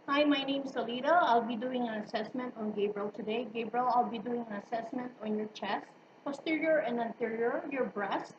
Hi, my name is Alida. I'll be doing an assessment on Gabriel today. Gabriel, I'll be doing an assessment on your chest, posterior and anterior, your breast,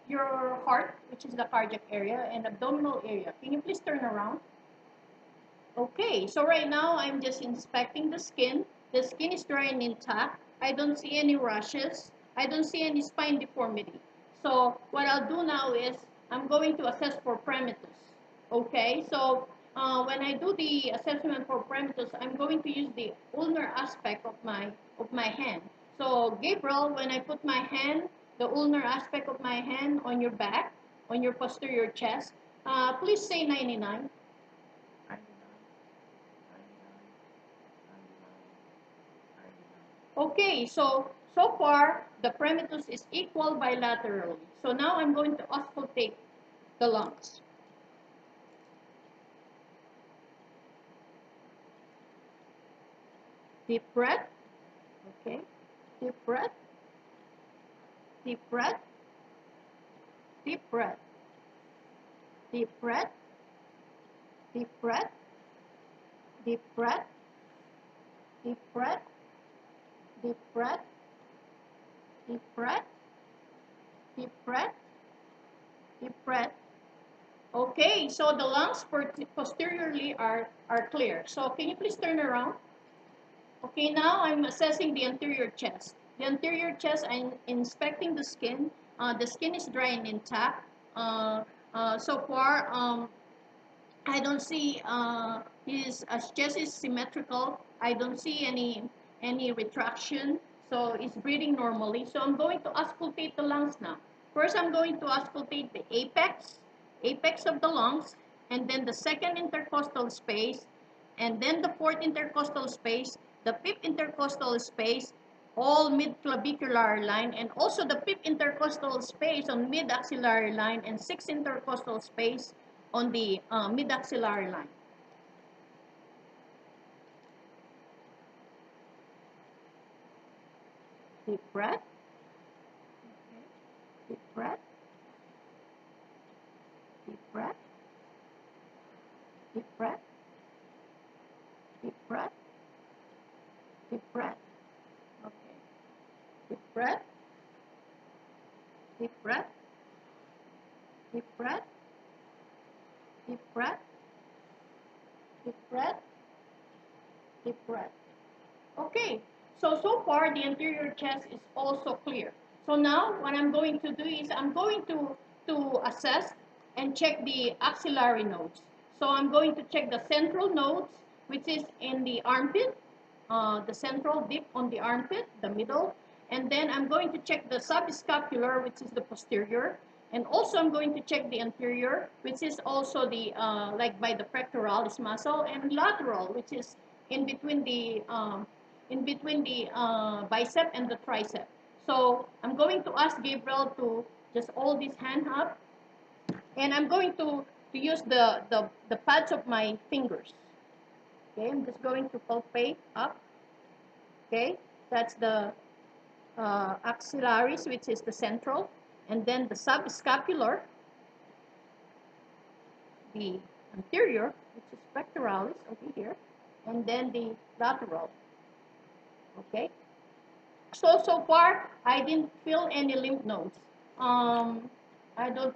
your heart, which is the cardiac area, and abdominal area. Can you please turn around? Okay, so right now I'm just inspecting the skin. The skin is dry and intact. I don't see any rashes. I don't see any spine deformity. So what I'll do now is I'm going to assess for premitus. Okay, so when I do the assessment for premitus, I'm going to use the ulnar aspect of my hand. So Gabriel, when I put my hand, the ulnar aspect of my hand on your back, on your posterior chest, please say 99. Okay, so far the premitus is equal bilaterally. So now I'm going to auscultate the lungs. Deep breath. Okay. Deep breath. Deep breath. Deep breath. Deep breath. Deep breath. Deep breath. Deep breath. Deep breath. Deep breath. Deep breath. Deep breath. Okay, so the lungs posteriorly are clear. So can you please turn around? Okay, now I'm assessing the anterior chest. The anterior chest, I'm inspecting the skin. The skin is dry and intact. So far, I don't see his chest is symmetrical. I don't see any retraction. So it's breathing normally. So I'm going to auscultate the lungs now. First, I'm going to auscultate the apex of the lungs, and then the second intercostal space, and then the fourth intercostal space, the fifth intercostal space, all mid-clavicular line, and also the fifth intercostal space on mid-axillary line, and sixth intercostal space on the mid-axillary line. Deep breath. Okay. Deep breath. Deep breath. Deep breath. Deep breath. Deep breath. Okay. Deep breath. Deep breath. Deep breath. Deep breath. Deep breath. Deep breath. Okay. So far the anterior chest is also clear. So now what I'm going to do is I'm going to assess and check the axillary nodes. So I'm going to check the central nodes, which is in the armpit, the central dip on the armpit, the middle. And then I'm going to check the subscapular, which is the posterior. And also I'm going to check the anterior, which is also the, like by the pectoralis muscle, and lateral, which is in between the bicep and the tricep. So I'm going to ask Gabriel to just hold his hand up, and I'm going to use the pads of my fingers. Okay, I'm just going to palpate up. Okay, that's the axillaris, which is the central, and then the subscapular, the anterior, which is pectoralis over here, and then the lateral. Okay, so far I didn't feel any lymph nodes. Um, I don't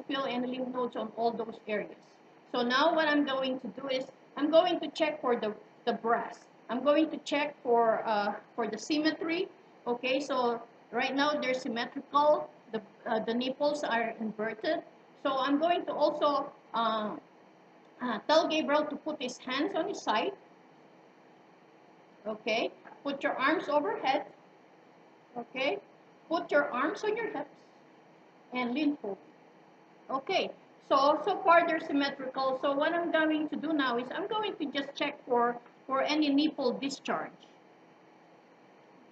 feel any lymph nodes on all those areas. So now what I'm going to do is I'm going to check for the breast. I'm going to check for the symmetry. Okay, so right now they're symmetrical. The nipples are inverted. So I'm going to also tell Gabriel to put his hands on his side. Okay, put your arms overhead. Okay, put your arms on your hips and lean forward. Okay, so far they're symmetrical. So what I'm going to do now is I'm going to just check for any nipple discharge.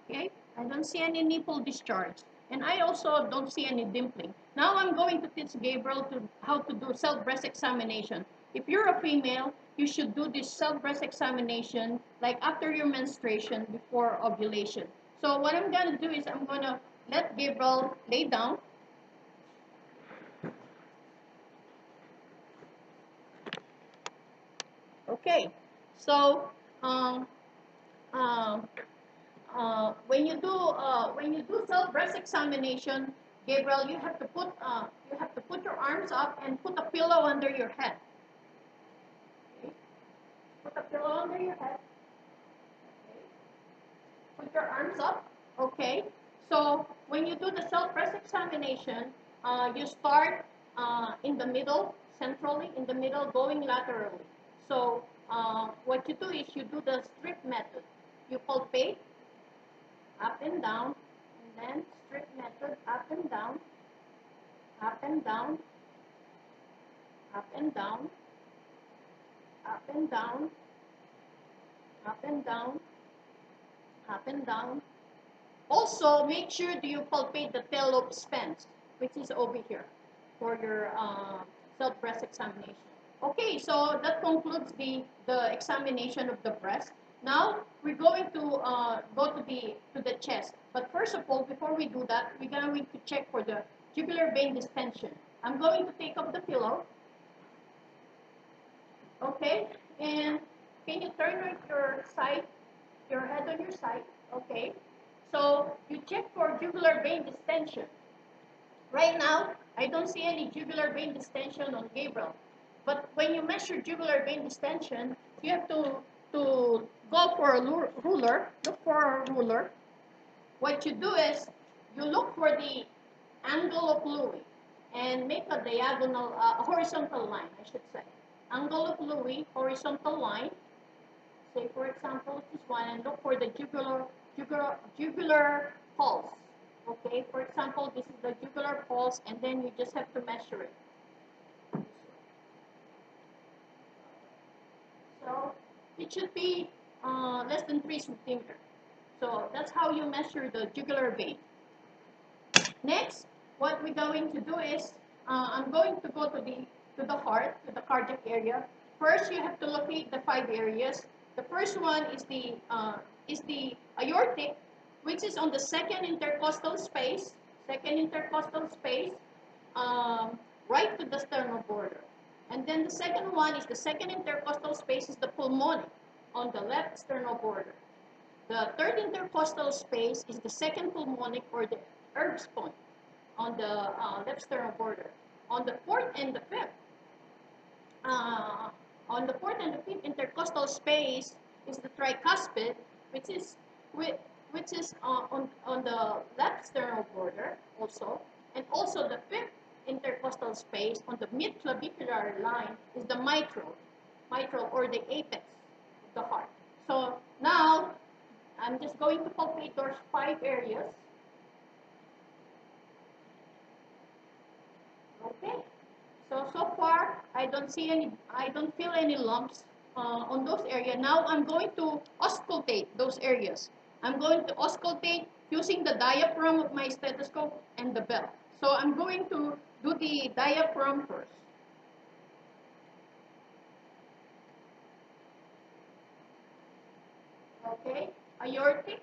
Okay, I don't see any nipple discharge, and I also don't see any dimpling. Now I'm going to teach Gabriel to how to do self-breast examination. If you're a female, you should do this self-breast examination like after your menstruation, before ovulation. So what I'm going to do is I'm going to let Gabriel lay down. Okay, so um, um, when you do self breast examination, Gabriel, you have to put your arms up and put a pillow under your head. Okay? Put a pillow under your head. Okay? Put your arms up. Okay. So when you do the self breast examination, you start in the middle, centrally in the middle, going laterally. So what you do is you do the strip method. You palpate up and down, and then strip method up and down, up and down, up and down, up and down, up and down, up and down. Also, make sure that you palpate the tail lobe spans, which is over here for your self breast examination. Okay, so that concludes the examination of the breast. Now we're going to go to the chest. But first of all, before we do that, we're going to check for the jugular vein distension. I'm going to take up the pillow. Okay, and can you turn your head on your side? Okay. So you check for jugular vein distension. Right now, I don't see any jugular vein distension on Gabriel. But when you measure jugular vein distension, you have to go for a ruler, look for a ruler. What you do is you look for the angle of Louis and make a diagonal, horizontal line, I should say. Angle of Louis, horizontal line. Say, for example, this one, and look for the jugular pulse. Okay, for example, this is the jugular pulse, and then you just have to measure it. So it should be less than 3 centimeters. So that's how you measure the jugular vein. Next, what we're going to do is I'm going to go to the heart, to the cardiac area. First, you have to locate the 5 areas. The first one is the aortic, which is on the second intercostal space, right to the sternal border. And then the second one is the second intercostal space is the pulmonic on the left sternal border. The third intercostal space is the second pulmonic or the Erb's point on the left sternal border. On the fourth and the fifth, intercostal space is the tricuspid, which is on the left sternal border also, and also the fifth intercostal space on the mid-clavicular line is the mitral or the apex of the heart. So now I'm just going to palpate those 5 areas. Okay. So far I don't feel any lumps on those areas. Now I'm going to auscultate those areas. I'm going to auscultate using the diaphragm of my stethoscope and the bell. So I'm going to do the diaphragm first. Okay, aortic,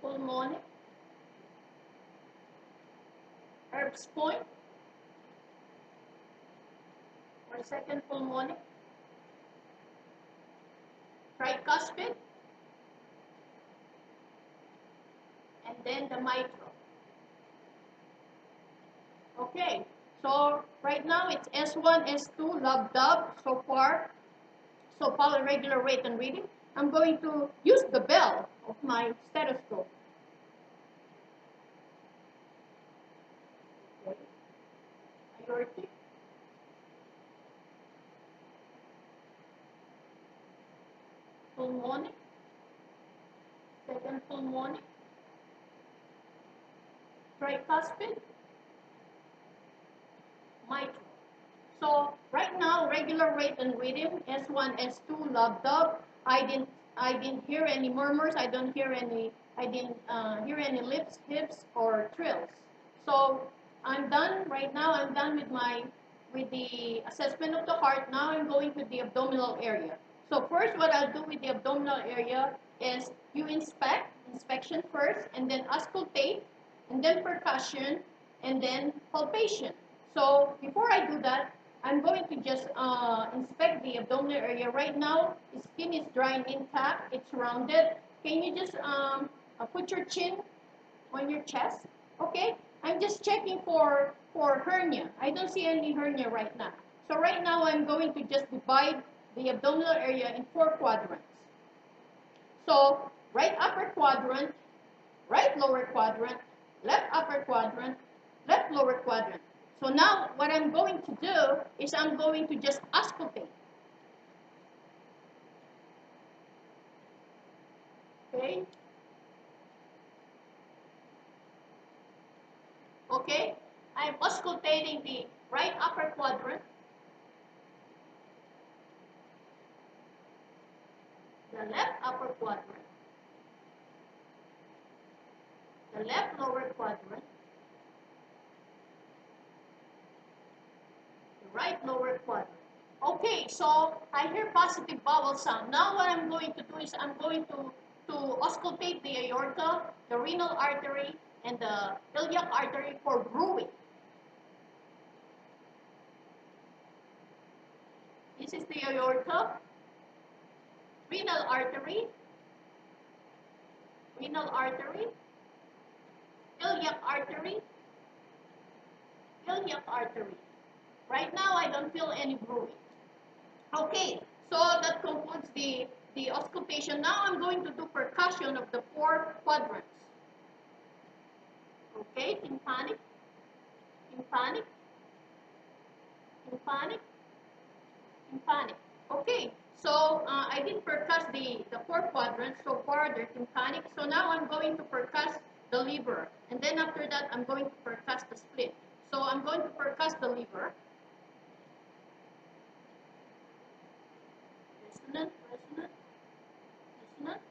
pulmonic, Erb's point, or second pulmonic, tricuspid, and then the mitral. Okay, so right now it's S1, S2, lub-dub so far. So follow regular rate and reading. I'm going to use the bell of my stethoscope. Okay. Aortic, pulmonic, second pulmonic, tricuspid, mitral. So right now, regular rate and rhythm, S1, S2, lub-dub. I didn't hear any murmurs. I didn't hear any lips, hips, or trills. So I'm done right now. I'm done with the assessment of the heart. Now I'm going to the abdominal area. So first, what I'll do with the abdominal area is you inspection first, and then auscultate, and then percussion, and then palpation. So before I do that, I'm going to just inspect the abdominal area. Right now, the skin is dry and intact. It's rounded. Can you just put your chin on your chest? Okay. I'm just checking for hernia. I don't see any hernia right now. So right now, I'm going to just divide the abdominal area in 4 quadrants. So right upper quadrant, right lower quadrant, left upper quadrant, left lower quadrant. So now what I'm going to do is I'm going to just auscultate. Okay? Okay? I'm auscultating the right upper quadrant, the left upper quadrant, the left lower quadrant, the right lower quadrant. Okay, so I hear positive vowel sound. Now what I'm going to do is I'm going to auscultate the aorta, the renal artery, and the iliac artery for brewing. This is the aorta, renal artery, iliac artery, iliac artery. Right now I don't feel any brewing. Okay, so that concludes the auscultation. Now I'm going to do percussion of the 4 quadrants. Okay, tympanic, tympanic, tympanic, tympanic. Okay, so I did percuss the 4 quadrants so far, they're tympanic. So now I'm going to percuss the liver. And then after that, I'm going to percuss the spleen. So I'm going to percuss the liver. Resonant, resonant, resonant,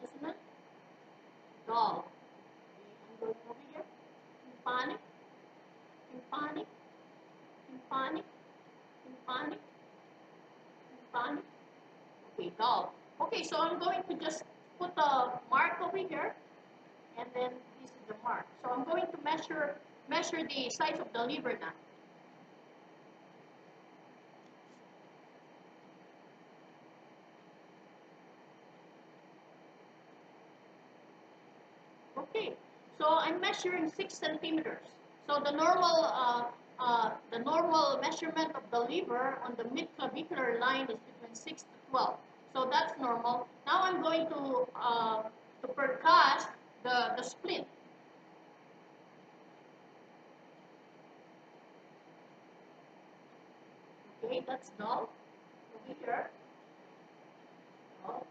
resonant, dull. Okay, I'm going over here. Tympanic, tympanic, tympanic, tympanic, tympanic. Okay, dull. Okay, so I'm going to just put a mark over here, and then this is the mark. So I'm going to measure the size of the liver now. Okay, so I'm measuring 6 centimeters. So the normal measurement of the liver on the mid-clavicular line is between 6 to 12. So that's normal. Now I'm going to percuss the spleen. Okay, that's dull. Over here. Dull.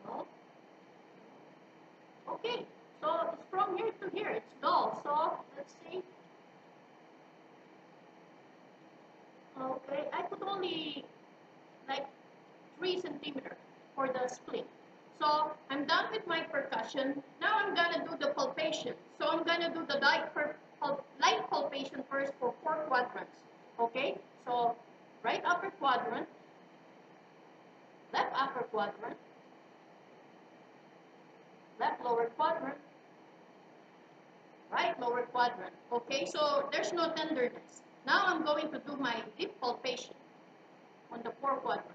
Dull. Okay, so it's from here to here. It's dull. So let's see. Okay, I put only like 3 centimeters for the spleen. So I'm done with my percussion. Now I'm gonna do the palpation. So I'm gonna do the light palpation first for 4 quadrants. Okay, so right upper quadrant, left upper quadrant, left lower quadrant, right lower quadrant. Okay, so there's no tenderness. Now I'm going to do my deep palpation on the 4 quadrants.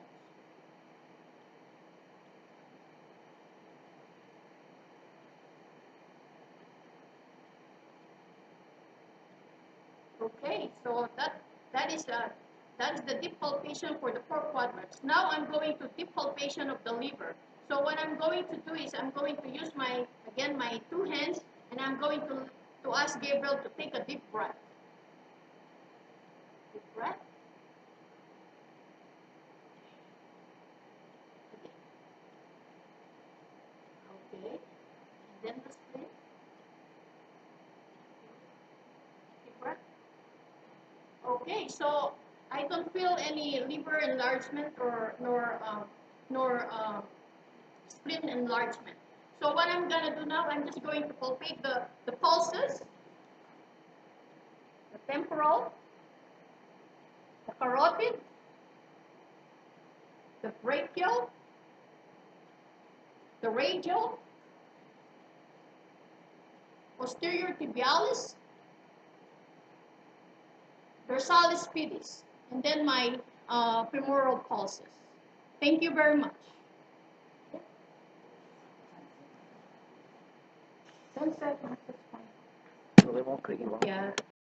Okay, so that is the deep palpation for the 4 quadrants. Now I'm going to deep palpation of the liver. So what I'm going to do is I'm going to use my 2 hands, and I'm going to ask Gabriel to take a deep breath. Deep breath. Okay. And then the spleen. Deep breath. Okay, so I don't feel any liver enlargement or nor spleen enlargement. So what I'm gonna do now, I'm just going to palpate the pulses, the temporal, the carotid, the brachial, the radial, posterior tibialis, dorsalis pedis, and then my femoral pulses. Thank you very much. 10 seconds, that's fine. So they won't cut you off. Yeah.